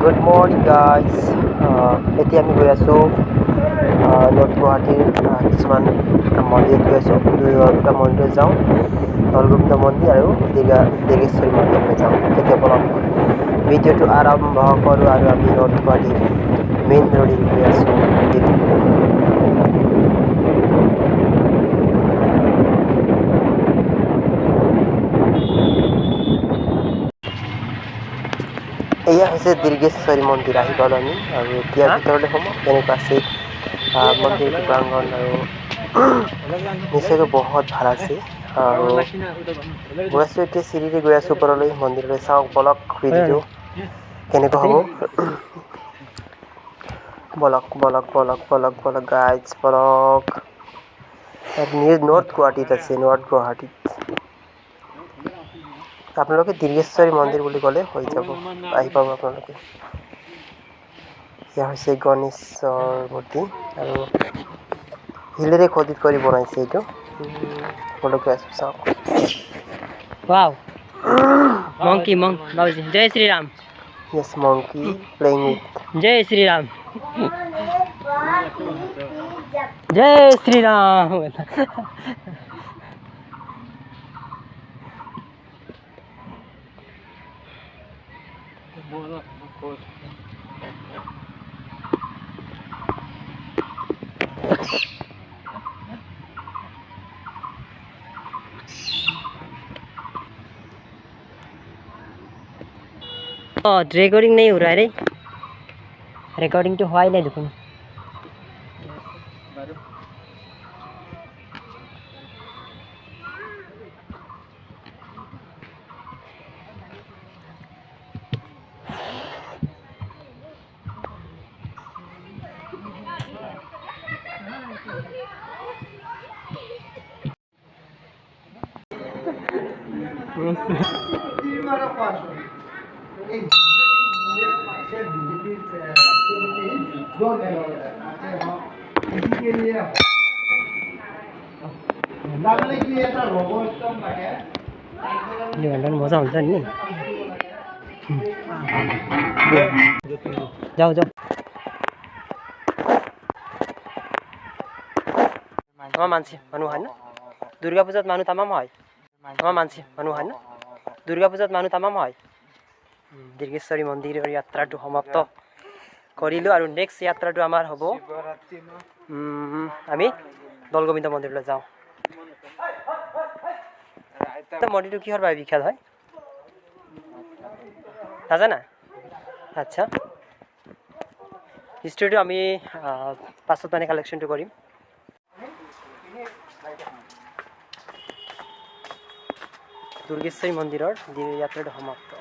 Good morning, guys. এতিয়া আমি গৈ আছো নৰ্থ গুৱাহাটীৰ কিছুমান মন্দিৰত গৈ আছো। দুটা মন্দিৰত যাওঁ, দৌলগোবিন্দ মন্দিৰ আৰু দীৰ্ঘেশ্বৰী মন্দিৰলৈ যাওঁ। এতিয়া বলক ভিডিঅ'টো আৰম্ভ কৰোঁ আৰু আমি নৰ্থ গুৱাহাটীৰ মেইন ৰোডেৰে গৈ আছো। এয়া হৈছে দীৰ্ঘেশ্বৰী মন্দিৰ। আহি পালোঁ আমি আৰু এতিয়া ভিতৰলৈ সোমাম। কেনেকুৱা আছে মন্দিৰটো প্ৰাংগণ আৰু নিশ্চয়কৈ বহুত ভাল আছে। আৰু গৈ আছোঁ এতিয়া চিৰিৰে গৈ আছোঁ ওপৰলৈ মন্দিৰলৈ। চাওঁ বলক ভিডিঅ'টো কেনেকুৱা হ'ব। বলক গাইজ বলক। নৰ্থ গুৱাহাটীত আছে, নৰ্থ গুৱাহাটীত। আপোনালোকে দীৰ্ঘেশ্বৰী মন্দিৰ বুলি ক'লে হৈ যাব, আহি পাব আপোনালোকে। এয়া হৈছে গণেশৰ মূৰ্তি আৰু শিলেৰে খোদিত কৰি বনাইছে এইটো। সকলোকে আছোঁ চাওক। Wow. Monkey. Jai Sri Ram. Yes, monkey playing with. Jai Sri Ram. Jai Sri Ram. Recording नहीं हो रहा है रे। रिकॉर्डिंग तो हुआ ही नहीं देखो। मजा हुन्छ नि। जाऊ আমাৰ মানসি মানুহ হয় না দুৰ্গা পূজাত মানুহ তামাম হয়। আমাৰ মানসি মানুহ হয় না দুৰ্গা পূজাত মানুহ তামাম হয়। দীৰ্ঘেশ্বৰী মন্দিৰৰ যাত্ৰাটো সমাপ্ত কৰিলোঁ আৰু নেক্সট যাত্ৰাটো আমাৰ হ'ব আমি দৌলগোবিন্দ মন্দিৰলৈ যাওঁ। মন্দিৰটো কিহৰ বাবে বিখ্যাত হয় নাজানা? আচ্ছা, হিষ্ট্ৰীটো আমি পাছত মানে কালেকশ্যনটো কৰিম। দুৰ্গেশ্বৰী মন্দিৰৰ যাত্ৰাটো সমাপ্ত।